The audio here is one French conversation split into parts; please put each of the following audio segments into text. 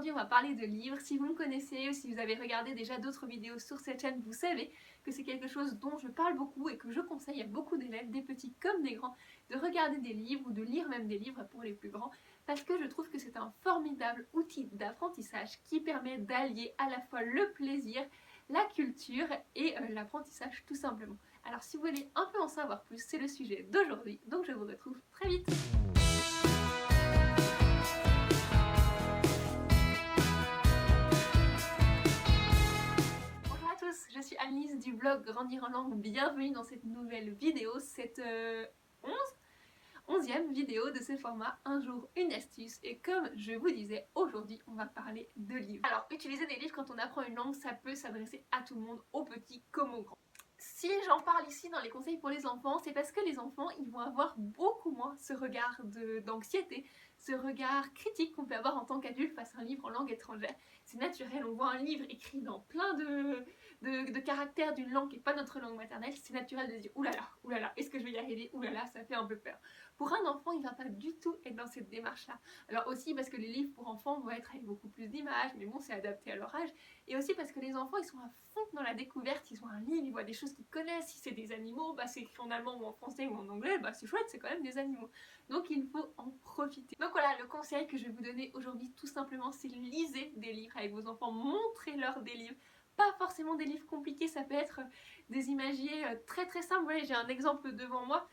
aujourd'hui on va parler de livres. Si vous me connaissez ou si vous avez regardé déjà d'autres vidéos sur cette chaîne, vous savez que c'est quelque chose dont je parle beaucoup et que je conseille à beaucoup d'élèves, des petits comme des grands, de regarder des livres ou de lire même des livres pour les plus grands, parce que je trouve que c'est un formidable outil d'apprentissage qui permet d'allier à la fois le plaisir, la culture et l'apprentissage tout simplement. Alors si vous voulez un peu en savoir plus, c'est le sujet d'aujourd'hui, donc je vous retrouve très vite. Bonjour à tous, je suis Alice du blog Grandir en langue, bienvenue dans cette nouvelle vidéo, cette 11e vidéo de ce format Un jour une astuce, et comme je vous disais, aujourd'hui on va parler de livres. Alors utiliser des livres quand on apprend une langue, ça peut s'adresser à tout le monde, aux petits comme aux grands. Si j'en parle ici dans les conseils pour les enfants, c'est parce que les enfants ils vont avoir beaucoup moins ce regard d'anxiété, ce regard critique qu'on peut avoir en tant qu'adulte face à un livre en langue étrangère. C'est naturel, on voit un livre écrit dans plein de caractères d'une langue qui n'est pas notre langue maternelle, c'est naturel de dire oulala, est-ce que je vais y arriver, oulala, ça fait un peu peur. Pour un enfant, il ne va pas du tout être dans cette démarche-là. Alors aussi parce que les livres pour enfants vont être avec beaucoup plus d'images, mais bon, c'est adapté à leur âge. Et aussi parce que les enfants, ils sont à fond dans la découverte, ils ont un livre, ils voient des choses qu'ils connaissent. Si c'est des animaux, bah, c'est écrit en allemand ou en français ou en anglais, bah, c'est chouette, c'est quand même des animaux. Donc il faut en profiter. Donc voilà, le conseil que je vais vous donner aujourd'hui, tout simplement, c'est lisez des livres avec vos enfants, montrez-leur des livres. Pas forcément des livres compliqués, ça peut être des imagiers très très simples. Vous voyez, j'ai un exemple devant moi.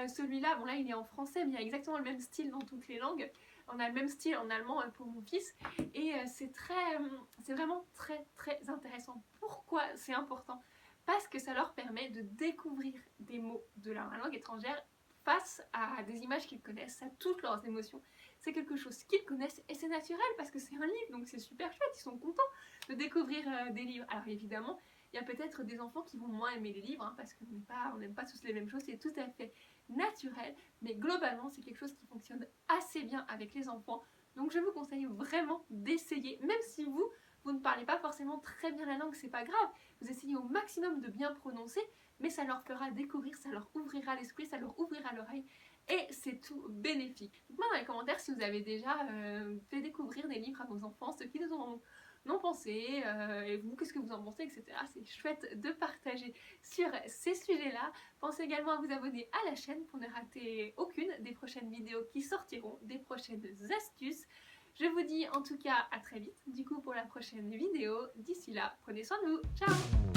Celui-là, bon là il est en français, mais il y a exactement le même style dans toutes les langues. On a le même style en allemand pour mon fils. Et c'est vraiment très très intéressant. Pourquoi c'est important? Parce que ça leur permet de découvrir des mots de la langue étrangère face à des images qu'ils connaissent, à toutes leurs émotions. C'est quelque chose qu'ils connaissent et c'est naturel parce que c'est un livre, donc c'est super chouette, ils sont contents de découvrir des livres. Alors évidemment, il y a peut-être des enfants qui vont moins aimer les livres, parce qu'on n'aime pas tous les mêmes choses, c'est tout à fait naturel, mais globalement c'est quelque chose qui fonctionne assez bien avec les enfants. Donc je vous conseille vraiment d'essayer, même si vous ne parlez pas forcément très bien la langue, c'est pas grave, vous essayez au maximum de bien prononcer, mais ça leur fera découvrir, ça leur ouvrira l'esprit, ça leur ouvrira l'oreille, et c'est tout bénéfique. Dites-moi dans les commentaires si vous avez déjà fait découvrir des livres à vos enfants, ceux qui nous ont pensé, et vous, qu'est-ce que vous en pensez, etc. C'est chouette de partager sur ces sujets-là. Pensez également à vous abonner à la chaîne pour ne rater aucune des prochaines vidéos qui sortiront, des prochaines astuces. Je vous dis en tout cas à très vite, du coup pour la prochaine vidéo. D'ici là, prenez soin de vous. Ciao!